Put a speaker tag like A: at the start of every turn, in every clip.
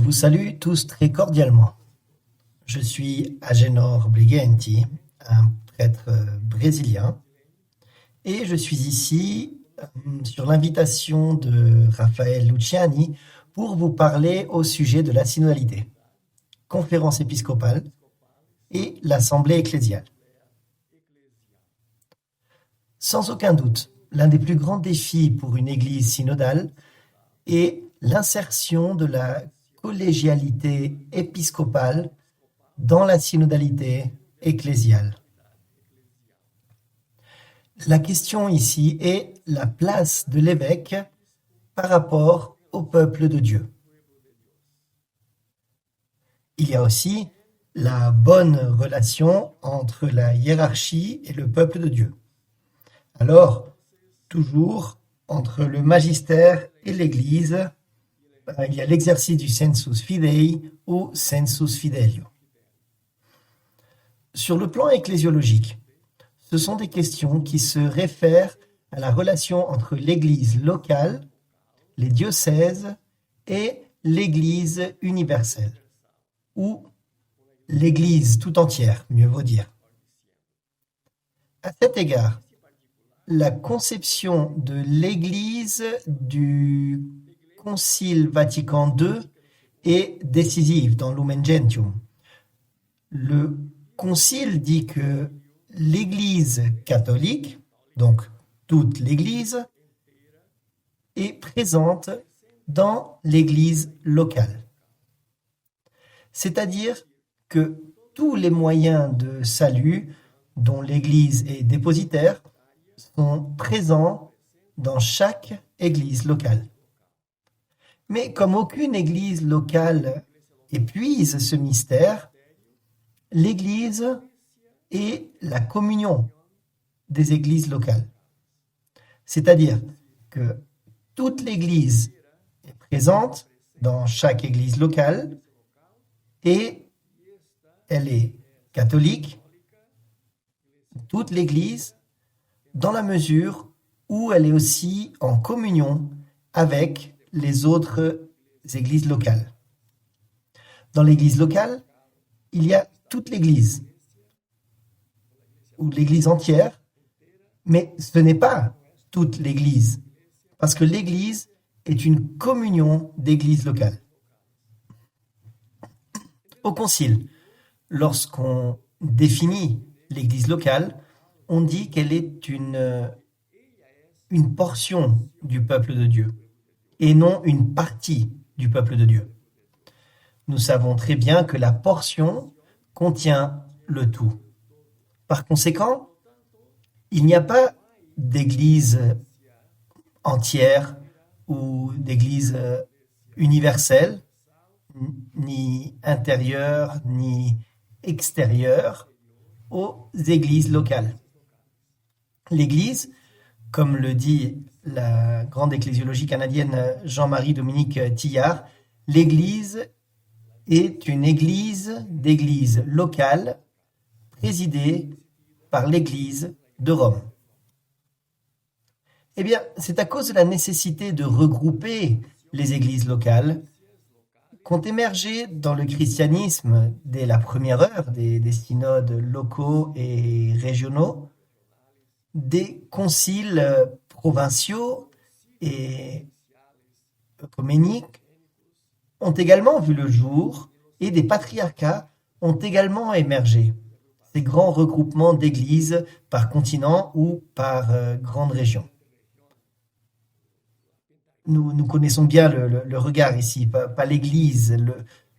A: vous salue tous très cordialement. Je suis Agenor Briganti, un prêtre brésilien, et je suis ici sur l'invitation de Raphaël Luciani pour vous parler au sujet de la synodalité, conférence épiscopale et l'assemblée ecclésiale. Sans aucun doute, l'un des plus grands défis pour une église synodale est l'insertion de la collégialité épiscopale dans la synodalité ecclésiale. La question ici est la place de l'évêque par rapport au peuple de Dieu. Il y a aussi la bonne relation entre la hiérarchie et le peuple de Dieu. Alors, toujours entre le magistère et l'Église, il y a l'exercice du sensus fidei ou sensus fidelio. Sur le plan ecclésiologique, ce sont des questions qui se réfèrent à la relation entre l'Église locale, les diocèses et l'Église universelle, ou l'Église tout entière, mieux vaut dire. À cet égard, la conception de l'Église du Concile Vatican II est décisive dans Lumen Gentium. Le Concile dit que l'Église catholique, donc toute l'Église, est présente dans l'Église locale. C'est-à-dire que tous les moyens de salut dont l'Église est dépositaire sont présents dans chaque église locale. Mais comme aucune église locale épuise ce mystère, l'église est la communion des églises locales. C'est-à-dire que toute l'église est présente dans chaque église locale et elle est catholique, toute l'église, dans la mesure où elle est aussi en communion avec les autres églises locales. Dans l'église locale, il y a toute l'église, ou l'église entière, mais ce n'est pas toute l'église, parce que l'église est une communion d'églises locales. Au Concile, lorsqu'on définit l'église locale, on dit qu'elle est une portion du peuple de Dieu et non une partie du peuple de Dieu. Nous savons très bien que la portion contient le tout. Par conséquent, il n'y a pas d'église entière ou d'église universelle, ni intérieure, ni extérieure aux églises locales. L'Église, comme le dit la grande ecclésiologie canadienne Jean-Marie Dominique Tillard, l'Église est une église d'église locale présidée par l'Église de Rome. Eh bien, c'est à cause de la nécessité de regrouper les églises locales qu'ont émergé dans le christianisme dès la première heure des synodes locaux et régionaux des conciles provinciaux et œcuméniques ont également vu le jour et des patriarcats ont également émergé. Ces grands regroupements d'églises par continent ou par grande région. Nous connaissons bien le regard ici, pas l'Église,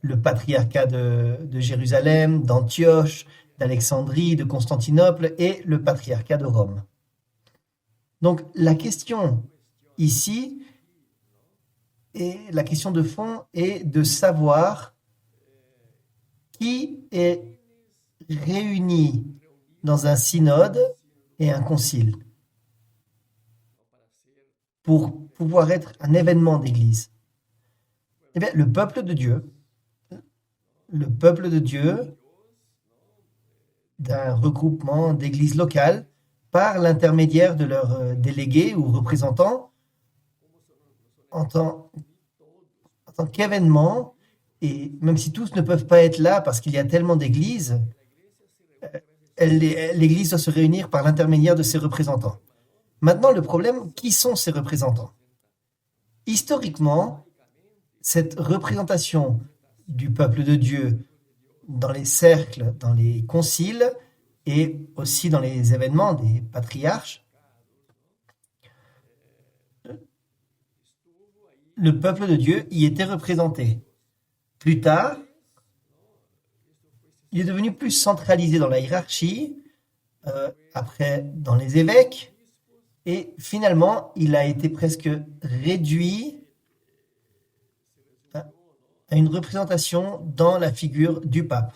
A: le patriarcat de Jérusalem, d'Antioche, d'Alexandrie, de Constantinople et le patriarcat de Rome. Donc la question ici, et la question de fond est de savoir qui est réuni dans un synode et un concile pour pouvoir être un événement d'église. Eh bien, le peuple de Dieu, d'un regroupement d'églises locales, par l'intermédiaire de leurs délégués ou représentants, en tant qu'événement, Et même si tous ne peuvent pas être là parce qu'il y a tellement d'églises, l'Église doit se réunir par l'intermédiaire de ses représentants. Maintenant, le problème, qui sont ces représentants? Historiquement, cette représentation du peuple de Dieu dans les cercles, dans les conciles et aussi dans les événements des patriarches, le peuple de Dieu y était représenté. Plus tard, il est devenu plus centralisé dans la hiérarchie, après dans les évêques, et finalement, il a été presque réduit à une représentation dans la figure du pape.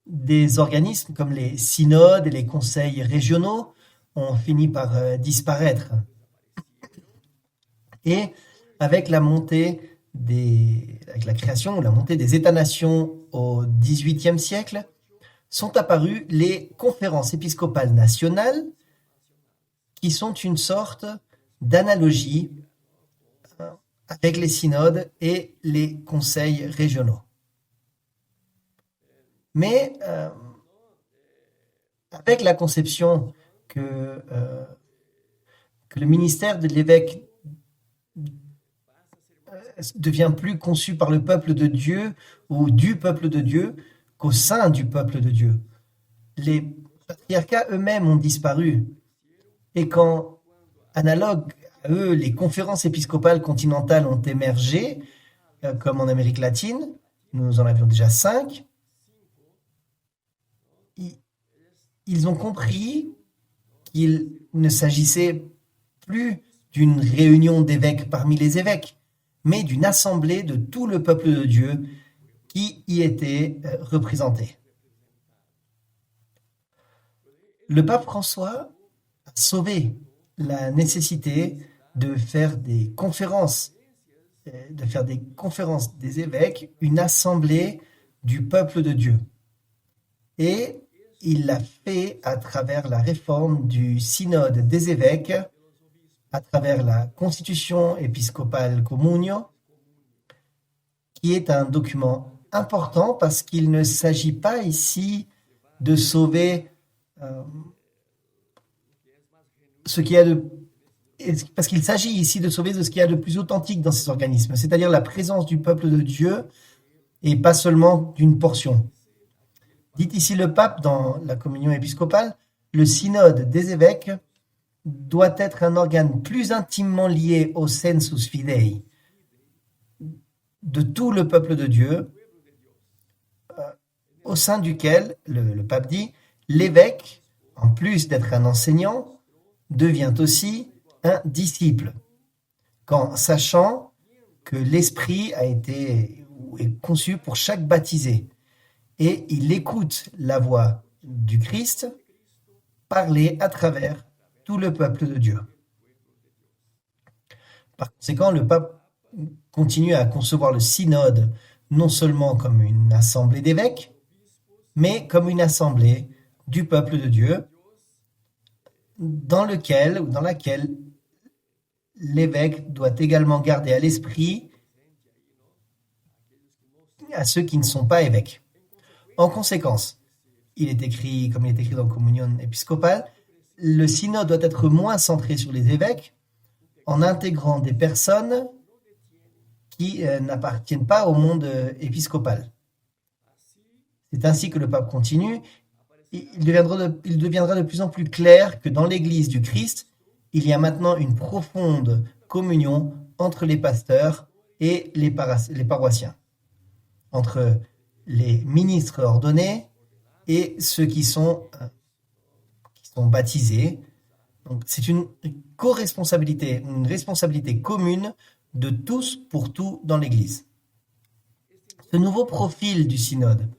A: Des organismes comme les synodes et les conseils régionaux ont fini par disparaître. Et avec la création ou la montée des États-nations au XVIIIe siècle, sont apparues les conférences épiscopales nationales, qui sont une sorte d'analogie avec les synodes et les conseils régionaux. Mais avec la conception que le ministère de l'évêque devient plus conçu par le peuple de Dieu ou du peuple de Dieu qu'au sein du peuple de Dieu. Les patriarcats eux-mêmes ont disparu. Et quand, analogue à eux, les conférences épiscopales continentales ont émergé, comme en Amérique latine, nous en avions déjà 5, ils ont compris qu'il ne s'agissait plus d'une réunion d'évêques parmi les évêques, mais d'une assemblée de tout le peuple de Dieu qui y était représenté. Le pape François a sauvé la nécessité de faire des conférences des évêques, une assemblée du peuple de Dieu. Et il l'a fait à travers la réforme du synode des évêques, à travers la Constitution épiscopale Communio, qui est un document important parce qu'il ne s'agit pas ici de sauver parce qu'il s'agit ici de sauver ce qu'il y a de plus authentique dans ces organismes, c'est-à-dire la présence du peuple de Dieu et pas seulement d'une portion. Dit ici le pape dans la communion épiscopale, le synode des évêques doit être un organe plus intimement lié au sensus fidei de tout le peuple de Dieu, au sein duquel, le pape dit, l'évêque, en plus d'être un enseignant, devient aussi un disciple, sachant que l'esprit est conçu pour chaque baptisé, et il écoute la voix du Christ parler à travers tout le peuple de Dieu. Par conséquent, le pape continue à concevoir le synode non seulement comme une assemblée d'évêques, mais comme une assemblée du peuple de Dieu, dans laquelle l'évêque doit également garder à l'esprit à ceux qui ne sont pas évêques. En conséquence, comme il est écrit dans la communion épiscopale, le synode doit être moins centré sur les évêques, en intégrant des personnes qui n'appartiennent pas au monde épiscopal. C'est ainsi que le pape continue. Il deviendra de plus en plus clair que dans l'Église du Christ, il y a maintenant une profonde communion entre les pasteurs et les paroissiens, entre les ministres ordonnés et ceux qui sont baptisés. Donc, c'est une co-responsabilité, une responsabilité commune de tous pour tout dans l'Église. Ce nouveau profil du synode,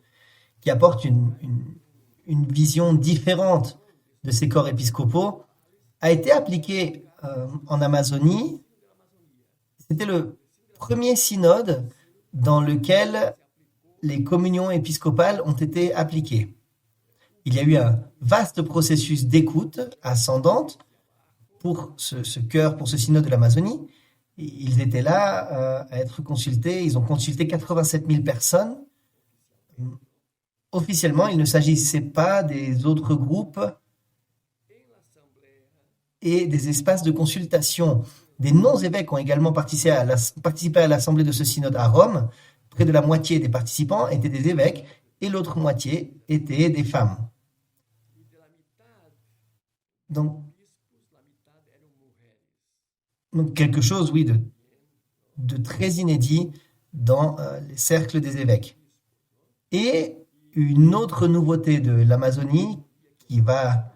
A: qui apporte une vision différente de ces corps épiscopaux, a été appliqué en Amazonie. C'était le premier synode dans lequel les communions épiscopales ont été appliquées. Il y a eu un vaste processus d'écoute ascendante pour ce synode de l'Amazonie, Ils étaient là à être consultés. Ils ont consulté 87 000 personnes. Officiellement, il ne s'agissait pas des autres groupes et des espaces de consultation. Des non-évêques ont également participé à l'assemblée de ce synode à Rome. Près de la moitié des participants étaient des évêques et l'autre moitié étaient des femmes. Donc, quelque chose, oui, de très inédit dans les cercles des évêques. Et une autre nouveauté de l'Amazonie qui va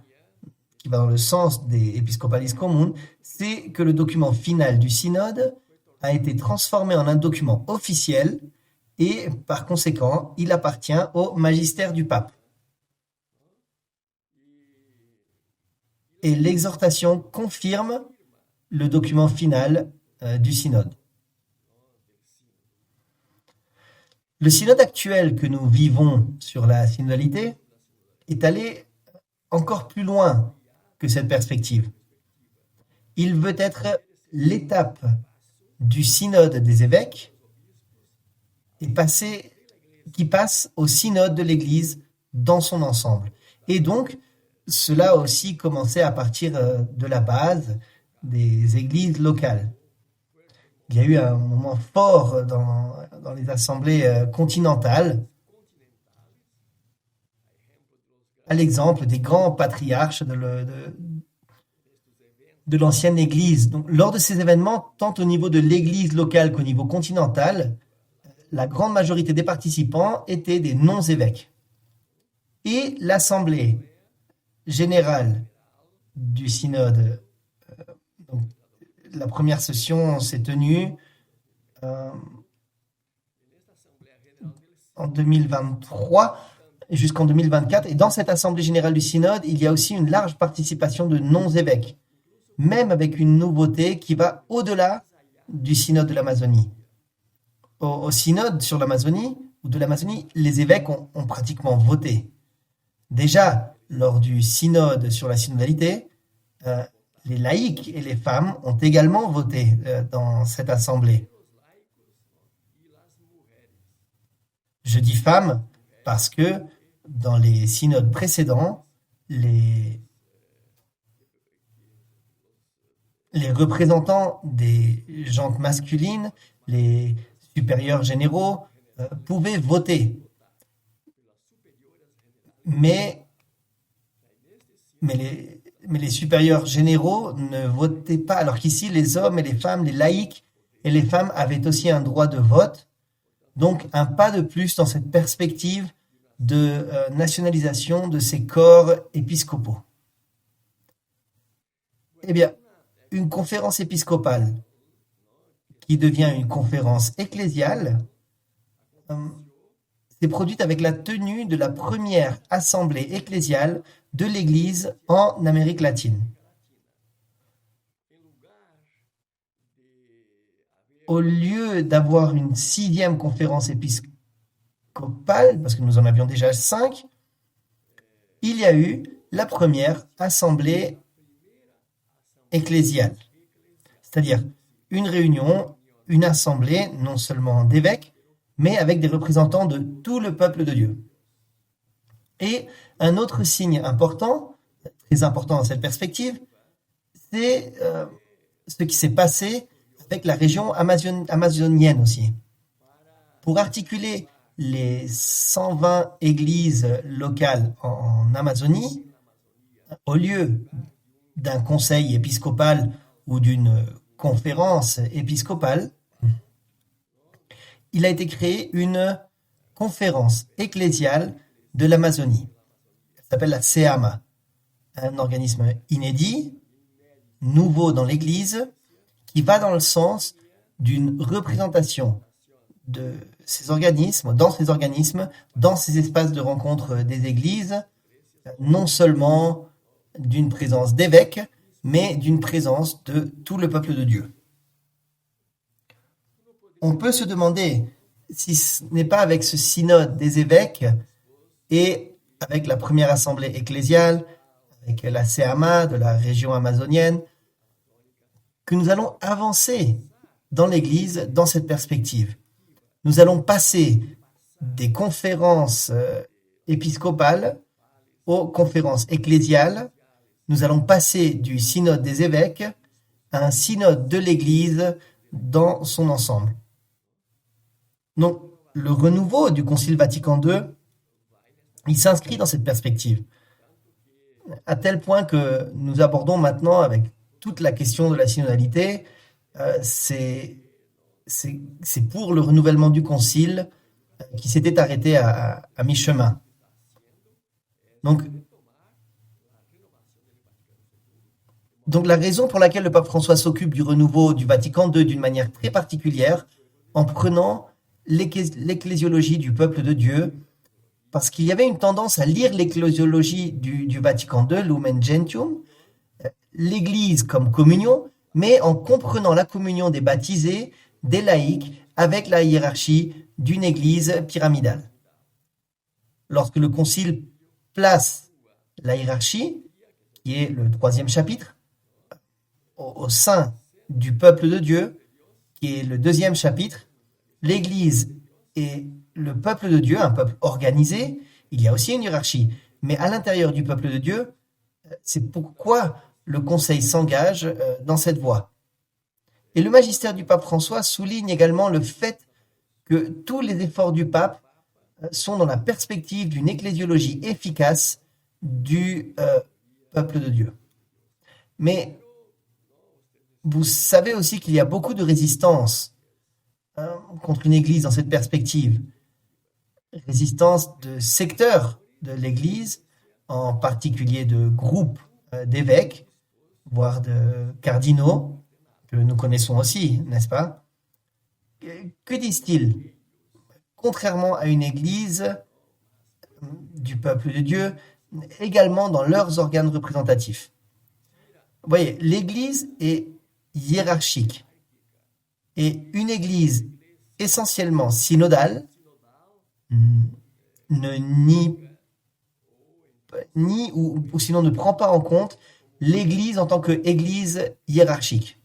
A: dans le sens des Episcopalis Communes, c'est que le document final du synode a été transformé en un document officiel et par conséquent, il appartient au magistère du pape. Et l'exhortation confirme le document final du synode. Le synode actuel que nous vivons sur la synodalité est allé encore plus loin que cette perspective. Il veut être l'étape du synode des évêques qui passe au synode de l'Église dans son ensemble. Et donc, cela a aussi commencé à partir de la base des églises locales. Il y a eu un moment fort dans les assemblées continentales, à l'exemple des grands patriarches de l'ancienne Église. Donc, lors de ces événements, tant au niveau de l'Église locale qu'au niveau continental, la grande majorité des participants étaient des non-évêques. Et l'Assemblée générale du synode, donc, la première session s'est tenue en 2023 jusqu'en 2024. Et dans cette Assemblée générale du synode, il y a aussi une large participation de non-évêques, même avec une nouveauté qui va au-delà du synode de l'Amazonie. Au synode sur l'Amazonie, ou de l'Amazonie, les évêques ont pratiquement voté. Déjà, lors du synode sur la synodalité, les laïcs et les femmes ont également voté dans cette assemblée. Je dis femmes parce que dans les synodes précédents, les représentants des jantes masculines, les supérieurs généraux, pouvaient voter. Mais les supérieurs généraux ne votaient pas, alors qu'ici, les hommes et les femmes, les laïcs et les femmes avaient aussi un droit de vote. Donc, un pas de plus dans cette perspective de nationalisation de ces corps épiscopaux. Eh bien, une conférence épiscopale qui devient une conférence ecclésiale s'est produite avec la tenue de la première assemblée ecclésiale de l'Église en Amérique latine. Au lieu d'avoir une 6e conférence épiscopale, parce que nous en avions déjà 5, il y a eu la première assemblée ecclésiale, c'est-à-dire une réunion, une assemblée, non seulement d'évêques, mais avec des représentants de tout le peuple de Dieu. Et un autre signe important, très important dans cette perspective, c'est ce qui s'est passé avec la région amazonienne aussi. Pour articuler les 120 églises locales en Amazonie, au lieu d'un conseil épiscopal ou d'une conférence épiscopale, il a été créé une conférence ecclésiale de l'Amazonie. Elle s'appelle la CEAMA, un organisme inédit, nouveau dans l'Église, qui va dans le sens d'une représentation de ces organismes, dans ces espaces de rencontre des églises, non seulement d'une présence d'évêques, mais d'une présence de tout le peuple de Dieu. On peut se demander si ce n'est pas avec ce synode des évêques et avec la première assemblée ecclésiale, avec la CEAMA de la région amazonienne, que nous allons avancer dans l'Église dans cette perspective. Nous allons passer des conférences épiscopales aux conférences ecclésiales. Nous allons passer du synode des évêques à un synode de l'Église dans son ensemble. Donc, le renouveau du Concile Vatican II, il s'inscrit dans cette perspective, à tel point que nous abordons maintenant avec toute la question de la synodalité, c'est pour le renouvellement du Concile qui s'était arrêté à mi-chemin. Donc, la raison pour laquelle le pape François s'occupe du renouveau du Vatican II d'une manière très particulière, en prenant l'ecclésiologie du peuple de Dieu, parce qu'il y avait une tendance à lire l'ecclésiologie du Vatican II, Lumen Gentium, l'Église comme communion, mais en comprenant la communion des baptisés, des laïcs, avec la hiérarchie d'une Église pyramidale. Lorsque le Concile place la hiérarchie, qui est le 3e chapitre, au sein du peuple de Dieu, qui est le 2e chapitre, l'Église est le peuple de Dieu, un peuple organisé, il y a aussi une hiérarchie, mais à l'intérieur du peuple de Dieu, c'est pourquoi le Conseil s'engage dans cette voie. Et le magistère du pape François souligne également le fait que tous les efforts du pape sont dans la perspective d'une ecclésiologie efficace du peuple de Dieu. Mais vous savez aussi qu'il y a beaucoup de résistance contre une Église dans cette perspective. Résistance de secteurs de l'Église, en particulier de groupes d'évêques, voire de cardinaux, que nous connaissons aussi, n'est-ce pas? Que disent-ils? Contrairement à une Église du peuple de Dieu, également dans leurs organes représentatifs. Vous voyez, l'Église est hiérarchique. Et une Église essentiellement synodale ne nie ou sinon ne prend pas en compte l'Église en tant qu'Église hiérarchique.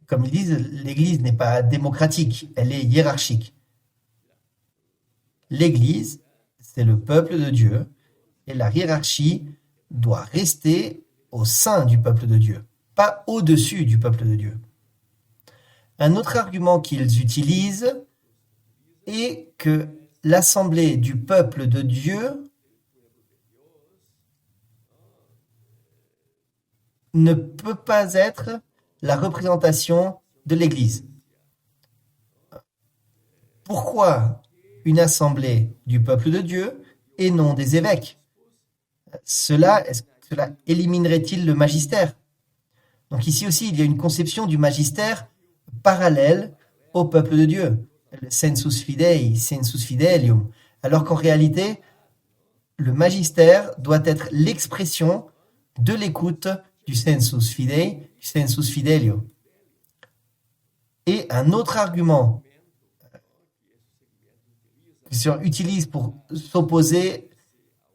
A: Comme ils disent, l'Église n'est pas démocratique, elle est hiérarchique. L'Église, c'est le peuple de Dieu, et la hiérarchie doit rester au sein du peuple de Dieu, pas au-dessus du peuple de Dieu. Un autre argument qu'ils utilisent est que l'assemblée du peuple de Dieu ne peut pas être la représentation de l'Église. Pourquoi une assemblée du peuple de Dieu et non des évêques? Cela éliminerait-il le magistère? Donc ici aussi, il y a une conception du magistère parallèle au peuple de Dieu, le sensus fidei, sensus fidelium, alors qu'en réalité, le magistère doit être l'expression de l'écoute du sensus fidei, du sensus fidelio. Et un autre argument que utilise pour s'opposer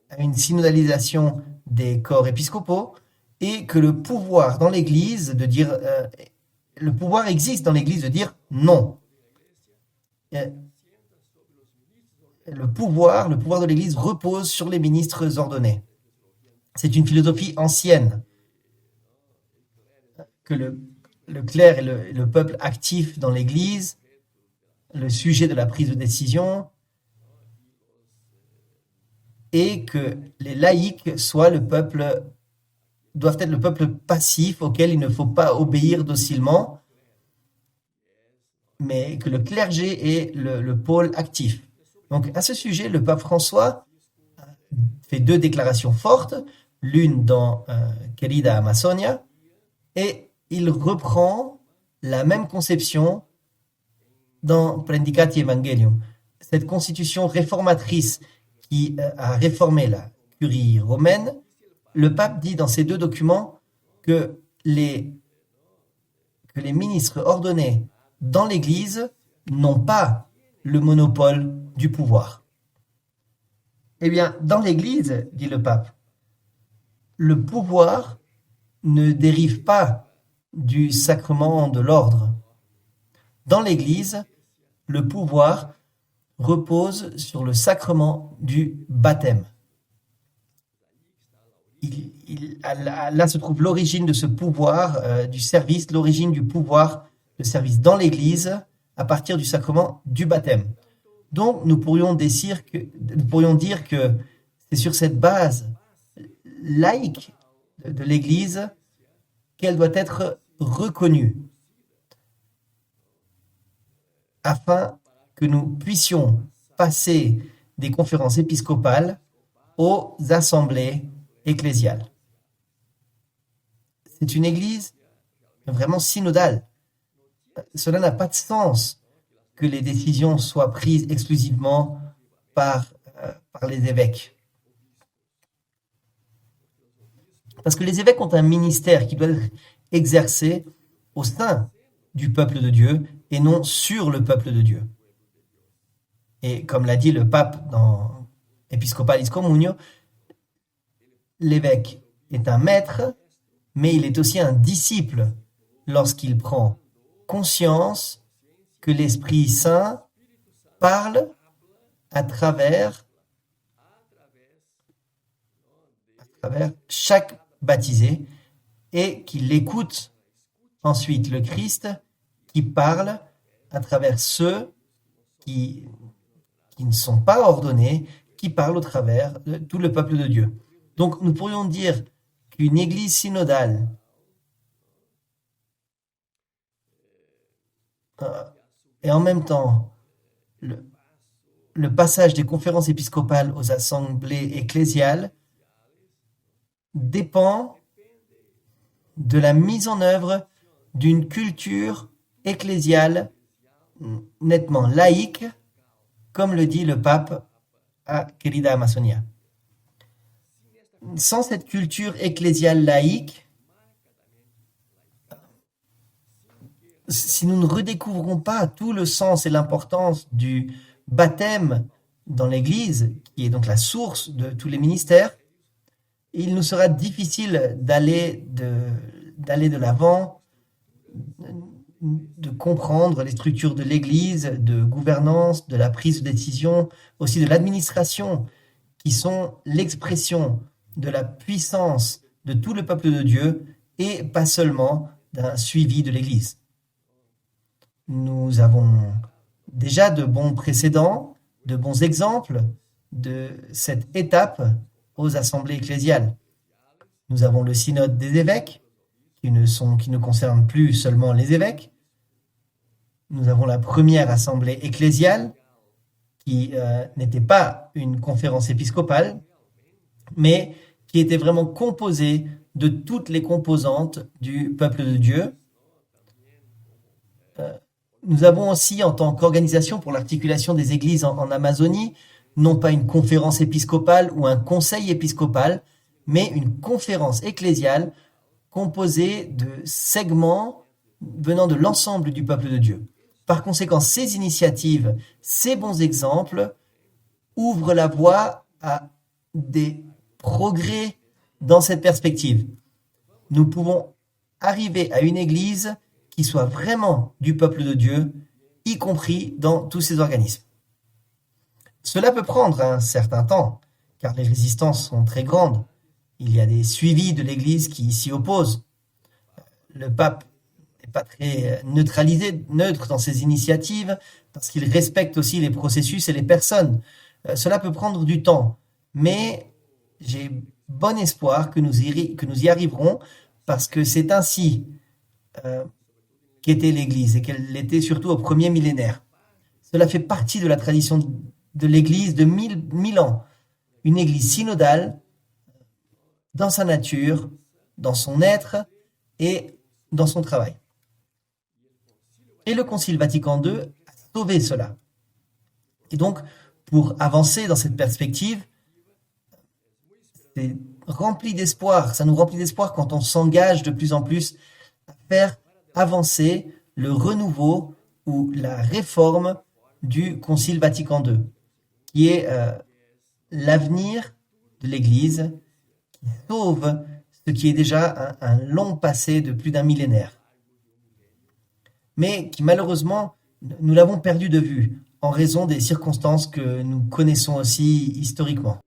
A: à une synodalisation des corps épiscopaux est que le pouvoir dans l'Église de dire le pouvoir existe dans l'Église de dire non. Le pouvoir de l'Église repose sur les ministres ordonnés. C'est une philosophie ancienne que le clerc et le peuple actif dans l'Église, le sujet de la prise de décision, et que les laïcs doivent être le peuple passif auquel il ne faut pas obéir docilement, mais que le clergé est le pôle actif. Donc à ce sujet, le pape François fait 2 déclarations fortes, l'une dans Querida Amazonia, et il reprend la même conception dans Predicati Evangelium. Cette constitution réformatrice qui a réformé la curie romaine, le pape dit dans ces 2 documents que les ministres ordonnés dans l'Église n'ont pas le monopole du pouvoir. Eh bien, dans l'Église, dit le pape, le pouvoir ne dérive pas du sacrement de l'ordre. Dans l'Église, le pouvoir repose sur le sacrement du baptême. Là se trouve l'origine de ce pouvoir du service, l'origine du pouvoir de service dans l'Église à partir du sacrement du baptême. Donc nous pourrions dire que c'est sur cette base laïque de l'Église qu'elle doit être reconnue afin que nous puissions passer des conférences épiscopales aux assemblées ecclésiales. C'est une église vraiment synodale. Cela n'a pas de sens que les décisions soient prises exclusivement par les évêques. Parce que les évêques ont un ministère qui doit être exercé au sein du peuple de Dieu et non sur le peuple de Dieu. Et comme l'a dit le pape dans Episcopalis Communio, l'évêque est un maître, mais il est aussi un disciple lorsqu'il prend conscience que l'Esprit Saint parle à travers chaque baptisé et qu'il écoute ensuite le Christ qui parle à travers ceux qui ne sont pas ordonnés, qui parlent au travers de tout le peuple de Dieu. Donc nous pourrions dire qu'une église synodale et en même temps le passage des conférences épiscopales aux assemblées ecclésiales dépend de la mise en œuvre d'une culture ecclésiale nettement laïque, comme le dit le pape à Querida Amazonia. Sans cette culture ecclésiale laïque, si nous ne redécouvrons pas tout le sens et l'importance du baptême dans l'Église, qui est donc la source de tous les ministères, il nous sera difficile d'aller de l'avant, de comprendre les structures de l'Église, de gouvernance, de la prise de décision, aussi de l'administration, qui sont l'expression de la puissance de tout le peuple de Dieu et pas seulement d'un suivi de l'Église. Nous avons déjà de bons précédents, de bons exemples de cette étape aux assemblées ecclésiales. Nous avons le synode des évêques, qui ne concerne plus seulement les évêques. Nous avons la première assemblée ecclésiale, qui n'était pas une conférence épiscopale, mais qui était vraiment composée de toutes les composantes du peuple de Dieu. Nous avons aussi, en tant qu'organisation pour l'articulation des églises en Amazonie, non pas une conférence épiscopale ou un conseil épiscopal, mais une conférence ecclésiale composée de segments venant de l'ensemble du peuple de Dieu. Par conséquent, ces initiatives, ces bons exemples ouvrent la voie à des progrès dans cette perspective. Nous pouvons arriver à une église qui soit vraiment du peuple de Dieu, y compris dans tous ces organismes. Cela peut prendre un certain temps, car les résistances sont très grandes. Il y a des suivis de l'Église qui s'y opposent. Le pape n'est pas très neutre dans ses initiatives, parce qu'il respecte aussi les processus et les personnes. Cela peut prendre du temps, mais j'ai bon espoir que nous y arriverons, parce que c'est ainsi qu'était l'Église, et qu'elle l'était surtout au premier millénaire. Cela fait partie de la tradition de l'Église de 1000 ans. Une Église synodale, dans sa nature, dans son être et dans son travail. Et le Concile Vatican II a sauvé cela. Et donc, pour avancer dans cette perspective, c'est rempli d'espoir. Ça nous remplit d'espoir quand on s'engage de plus en plus à faire avancer le renouveau ou la réforme du Concile Vatican II, qui est l'avenir de l'Église, qui sauve ce qui est déjà un long passé de plus d'un millénaire. mais qui malheureusement, nous l'avons perdu de vue en raison des circonstances que nous connaissons aussi historiquement.